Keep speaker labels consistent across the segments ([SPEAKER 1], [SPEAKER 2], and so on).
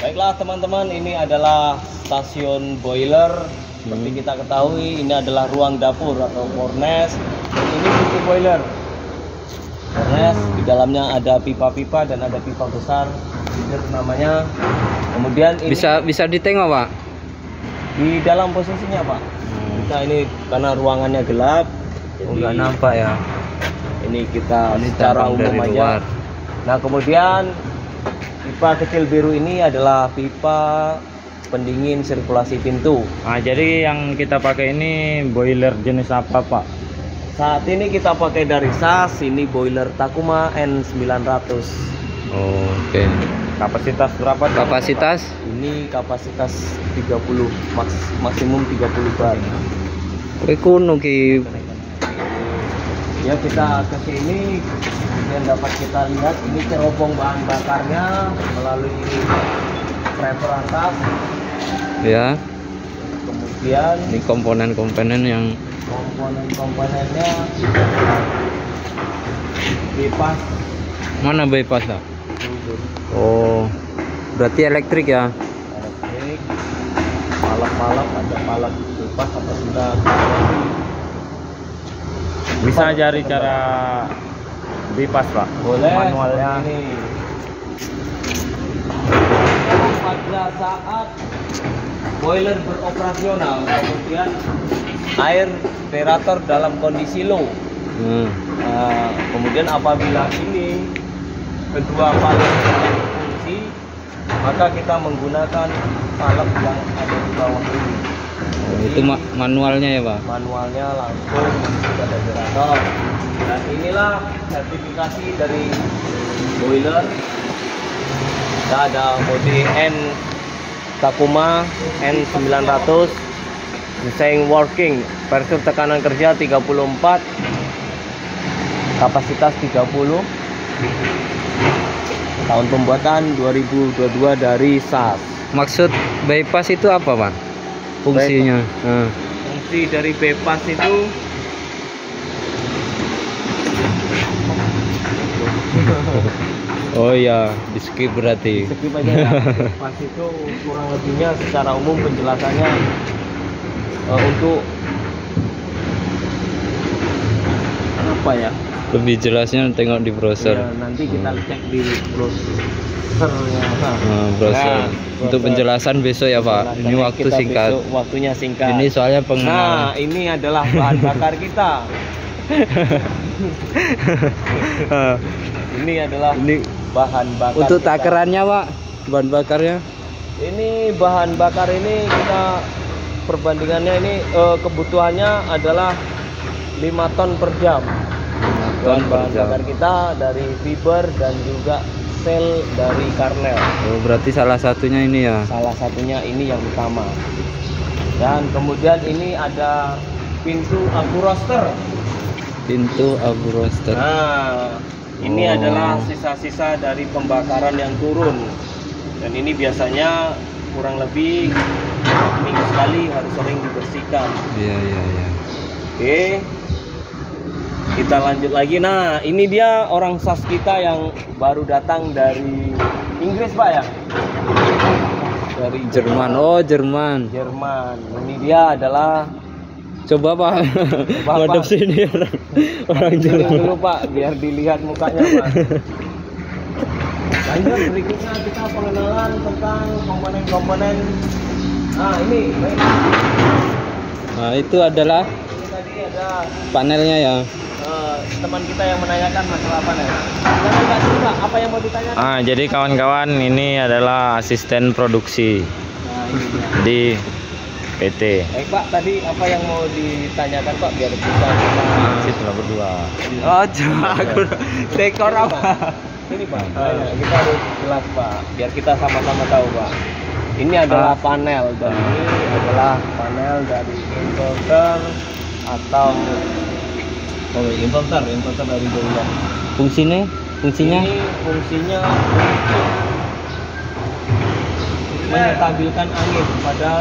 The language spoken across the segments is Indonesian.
[SPEAKER 1] Baiklah teman-teman, ini adalah stasiun boiler. Seperti kita ketahui, ini adalah ruang dapur atau furnace. Dan ini pintu boiler. Furnace, di dalamnya ada pipa-pipa dan ada pipa besar, feeder namanya. Kemudian ini
[SPEAKER 2] bisa ditengok, Pak.
[SPEAKER 1] Di dalam posisinya, Pak. Kita ini karena ruangannya gelap,
[SPEAKER 2] Nggak nampak ya.
[SPEAKER 1] ini kita
[SPEAKER 2] Ini
[SPEAKER 1] secara
[SPEAKER 2] tampang
[SPEAKER 1] umum
[SPEAKER 2] dari
[SPEAKER 1] aja.
[SPEAKER 2] luar.
[SPEAKER 1] Nah, kemudian pipa kecil biru ini adalah pipa pendingin sirkulasi pintu.
[SPEAKER 3] Nah, jadi yang kita pakai ini boiler jenis apa, Pak?
[SPEAKER 1] Saat ini kita pakai dari SAS, ini boiler Takuma N900.
[SPEAKER 2] Oke.
[SPEAKER 3] Kapasitas berapa?
[SPEAKER 2] Kapasitas
[SPEAKER 1] Ini kapasitas 30 maksimum 30 bar.
[SPEAKER 2] kuno ki.
[SPEAKER 1] Ya, kita ke sini kemudian dapat kita lihat ini cerobong bahan bakarnya melalui prefer atas.
[SPEAKER 2] Ya,
[SPEAKER 1] Kemudian
[SPEAKER 2] ini komponen-komponen yang
[SPEAKER 1] komponen-komponennya pipa
[SPEAKER 2] mana bypass, Pak? Oh, berarti elektrik ya?
[SPEAKER 1] elektrik, palak-palak, ada palak pipas atau sudah
[SPEAKER 3] Bisa cari cara bypass, Pak?
[SPEAKER 1] boleh
[SPEAKER 3] Manualnya.
[SPEAKER 1] seperti ini. Pada saat boiler beroperasional, kemudian air aerator dalam kondisi low. Nah, kemudian apabila ini kedua palak berfungsi, maka kita menggunakan palak yang ada di bawah ini.
[SPEAKER 2] Itu manualnya ya, Pak?
[SPEAKER 1] Manualnya langsung pada aerator. Dan inilah sertifikasi dari boiler. Kita ada mode N Takuma N900, mesin working, pressure tekanan kerja 34, kapasitas 30, tahun pembuatan 2022 dari SAS.
[SPEAKER 2] Maksud bypass itu apa, Pak? Fungsinya?
[SPEAKER 1] Fungsi dari bypass itu
[SPEAKER 2] Oh iya, di skip berarti.
[SPEAKER 1] skip aja ya. Bypass itu kurang lebihnya secara umum penjelasannya untuk apa ya?
[SPEAKER 2] Lebih jelasnya tengok di browser.
[SPEAKER 1] Ya, nanti kita cek di browsernya.
[SPEAKER 2] Browser.
[SPEAKER 1] Nah,
[SPEAKER 2] Untuk penjelasan besok ya, Pak. Ini
[SPEAKER 1] Penjelasannya
[SPEAKER 2] waktu
[SPEAKER 1] kita
[SPEAKER 2] singkat.
[SPEAKER 1] besok, waktunya singkat.
[SPEAKER 2] Ini soalnya
[SPEAKER 1] Nah,
[SPEAKER 2] pengenalan.
[SPEAKER 1] ini adalah bahan bakar kita. Ini adalah bahan bakar.
[SPEAKER 2] Untuk
[SPEAKER 1] kita.
[SPEAKER 2] takarannya, Pak, bahan bakarnya.
[SPEAKER 1] Ini bahan bakar ini kita perbandingannya ini kebutuhannya adalah 5 ton per jam.
[SPEAKER 2] ton per
[SPEAKER 1] Bahan
[SPEAKER 2] jam.
[SPEAKER 1] bakar kita dari fiber dan juga sel dari Karnel.
[SPEAKER 2] Oh, berarti salah satunya ini ya.
[SPEAKER 1] Salah satunya ini yang utama. Dan kemudian ini ada pintu abu roster.
[SPEAKER 2] Pintu abu roster.
[SPEAKER 1] Nah, ini
[SPEAKER 2] Oh.
[SPEAKER 1] adalah sisa-sisa dari pembakaran yang turun. Dan ini biasanya kurang lebih minggu sekali harus sering dibersihkan.
[SPEAKER 2] Iya, iya, iya.
[SPEAKER 1] Oke. Kita lanjut lagi. Nah, ini dia orang SAS kita yang baru datang dari Inggris, Pak ya? Dari
[SPEAKER 2] Jerman. Oh, Jerman.
[SPEAKER 1] Jerman. Ini dia adalah
[SPEAKER 2] Coba, Pak. Madep
[SPEAKER 1] Pak.
[SPEAKER 2] sini orang
[SPEAKER 1] Dulu,
[SPEAKER 2] Jerman.
[SPEAKER 1] Pak, biar dilihat mukanya, Pak. Lanjut, berikutnya kita pengenalan tentang komponen-komponen. Nah, ini baik.
[SPEAKER 2] Nah, itu adalah
[SPEAKER 1] Ini tadi ada
[SPEAKER 2] panelnya ya.
[SPEAKER 1] teman kita yang menanyakan masalah panel. Silakan Pak, dulu, Pak, apa yang mau ditanyakan?
[SPEAKER 3] Jadi kawan-kawan, ini adalah asisten produksi
[SPEAKER 1] Nah, ini dia.
[SPEAKER 3] di PT.
[SPEAKER 1] Baik, Pak, tadi apa yang mau ditanyakan, Pak, biar kita
[SPEAKER 3] Setelah berdua.
[SPEAKER 2] Oh, jago. Tekor apa?
[SPEAKER 1] ini, Pak, kita harus jelas, Pak, biar kita sama-sama tahu, Pak. Ini adalah panel dan ini adalah panel dari inverter atau inverter dari boiler.
[SPEAKER 2] Fungsinya?
[SPEAKER 1] Ini fungsinya untuk menstabilkan angin pada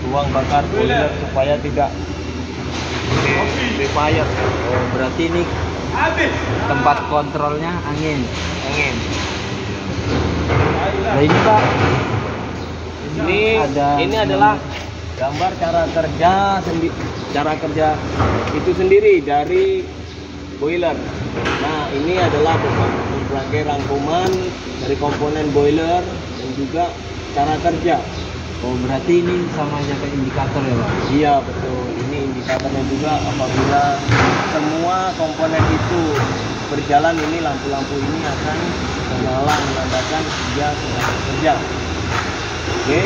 [SPEAKER 1] ruang bakar boiler supaya tidak fire.
[SPEAKER 2] Oh, berarti ini tempat kontrolnya angin.
[SPEAKER 1] Angin.
[SPEAKER 2] Nah ini Pak,
[SPEAKER 1] Ini adalah gambar cara kerja itu sendiri dari boiler. Nah, ini adalah berbagai rangkuman dari komponen boiler dan juga cara kerja.
[SPEAKER 2] oh berarti ini sama aja kayak indikator ya Pak?
[SPEAKER 1] Iya betul, ini indikatornya juga apabila semua komponen itu berjalan, ini lampu-lampu ini akan menyala menandakan dia sedang bekerja. Oke,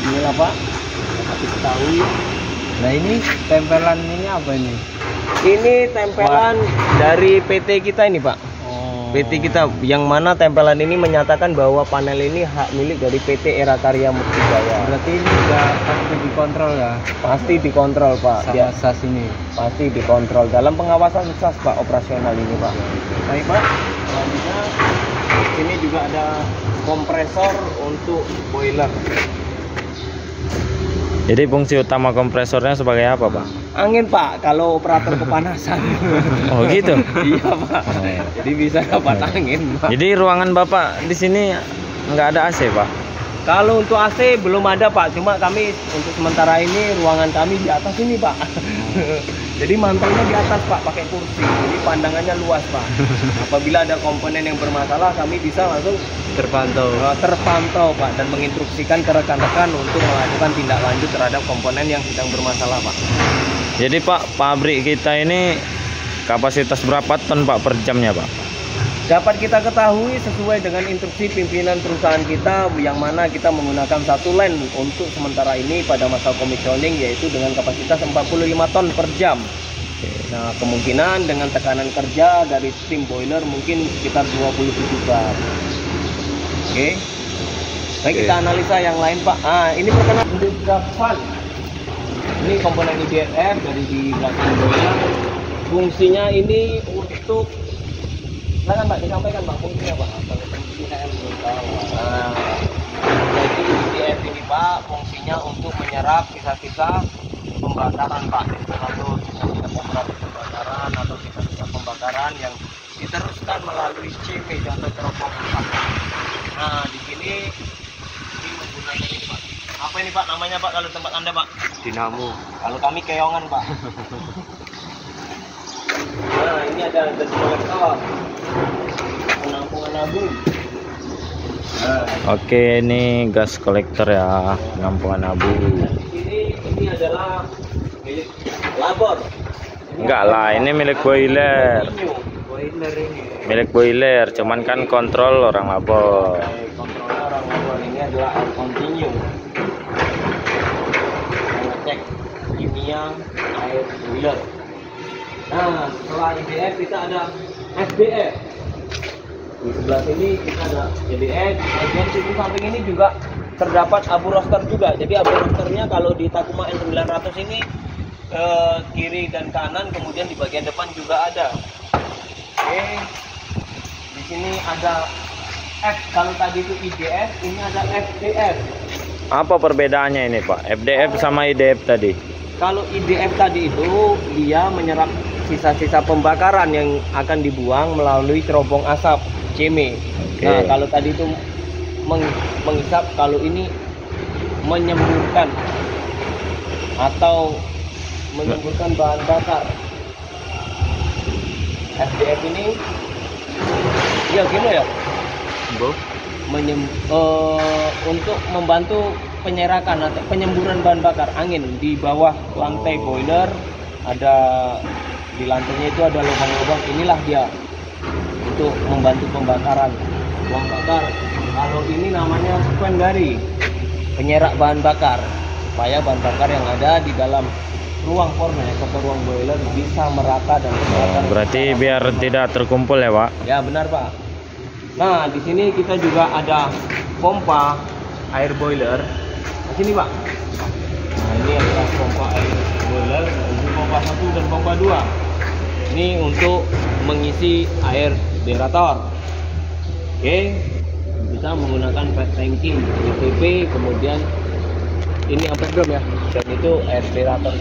[SPEAKER 1] inilah Pak, dapat diketahui.
[SPEAKER 2] Nah ini tempelan ini apa ini?
[SPEAKER 1] Ini tempelan dari PT kita ini Pak.
[SPEAKER 2] Oh.
[SPEAKER 1] PT kita yang mana tempelan ini menyatakan bahwa panel ini hak milik dari PT Era Karya Mukti Jaya.
[SPEAKER 2] Berarti ini juga pasti dikontrol ya?
[SPEAKER 1] Pasti dikontrol Pak.
[SPEAKER 2] Sama
[SPEAKER 1] Dia
[SPEAKER 2] SAS ini?
[SPEAKER 1] pasti dikontrol dalam pengawasan SAS Pak, operasional ini Pak. Baik Pak, selanjutnya ini juga ada kompresor untuk boiler.
[SPEAKER 3] Jadi fungsi utama kompresornya sebagai apa, Pak?
[SPEAKER 1] Angin Pak, kalau operator kepanasan.
[SPEAKER 3] Oh gitu.
[SPEAKER 1] Iya Pak. Jadi bisa dapat angin Pak.
[SPEAKER 3] Jadi ruangan Bapak di sini nggak ada AC, Pak?
[SPEAKER 1] Kalau untuk AC belum ada Pak, cuma kami untuk sementara ini ruangan kami di atas ini Pak. Jadi mantaunya di atas Pak, pakai kursi. Jadi pandangannya luas Pak. Apabila ada komponen yang bermasalah, kami bisa langsung terpantau Pak, dan menginstruksikan ke rekan-rekan untuk melakukan tindak lanjut terhadap komponen yang sedang bermasalah Pak.
[SPEAKER 3] Jadi Pak, pabrik kita ini kapasitas berapa ton Pak per jamnya Pak?
[SPEAKER 1] Dapat kita ketahui sesuai dengan instruksi pimpinan perusahaan kita, yang mana kita menggunakan satu line untuk sementara ini pada masa komisioning, yaitu dengan kapasitas 45 ton per jam. Nah, kemungkinan dengan tekanan kerja dari steam boiler mungkin sekitar 27 bar. Oke. Baik, kita analisa yang lain Pak. Ini perkenalan untuk fan. Ini komponen IDF dari di belakang boiler. Fungsinya ini untuk, silakan Pak disampaikan Pak fungsinya Pak. Jadi IDF ini Pak fungsinya untuk menyerap sisa-sisa pembakaran Pak, atau sisa-sisa pembakaran atau sisa-sisa pembakaran yang diteruskan melalui CP atau teropong Pak. Nah, di sini ini menggunakan ini Pak. Apa ini Pak namanya Pak kalau tempat Anda Pak?
[SPEAKER 2] Dinamo.
[SPEAKER 1] Kalau kami keongan Pak. Nah, ini ada gas kolektor, penampungan abu. Nah,
[SPEAKER 3] Oke, ini gas kolektor ya, penampungan abu.
[SPEAKER 1] ini adalah milik labor.
[SPEAKER 3] Enggak lah, ini milik boiler.
[SPEAKER 1] Boiler ini.
[SPEAKER 3] Milik boiler, cuman kan kontrol orang labor.
[SPEAKER 1] Kontrolnya orang labor, ini adalah air continue. Ngecek kimia air boiler. Nah, setelah IDF kita ada SDF. Di sebelah sini kita ada SDF. Bagian sisi samping ini juga terdapat abu roster juga. Jadi abu rosternya kalau di Takuma N900 ini kiri dan kanan, kemudian di bagian depan juga ada. Oke. Di sini ada F. Kalau tadi itu IDF, ini ada FDF.
[SPEAKER 3] Apa perbedaannya ini Pak? FDF sama IDF tadi?
[SPEAKER 1] Kalau IDF tadi itu dia menyerap sisa-sisa pembakaran yang akan dibuang melalui cerobong asap CME.
[SPEAKER 3] Oke.
[SPEAKER 1] Nah, kalau tadi itu menghisap, kalau ini menyemburkan atau menyemburkan bahan bakar. FDF ini ya gini ya, untuk membantu penyerakan atau penyemburan bahan bakar angin di bawah lantai boiler. Ada di lantainya itu ada lubang-lubang, inilah dia untuk membantu pembakaran bahan bakar. Kalau ini namanya sekundari, penyerak bahan bakar, supaya bahan bakar yang ada di dalam ruang furnace atau ruang boiler bisa merata dan terbakar.
[SPEAKER 3] Berarti biar tidak terkumpul ya Pak?
[SPEAKER 1] Ya benar Pak. Nah, di sini kita juga ada pompa air boiler. Di sini Pak. Nah, ini adalah pompa air boiler untuk pompa 1 dan pompa 2. Ini untuk mengisi air derator. Oke, bisa menggunakan fat tanking, VTP, kemudian ini upgrade ya, dan itu air derator.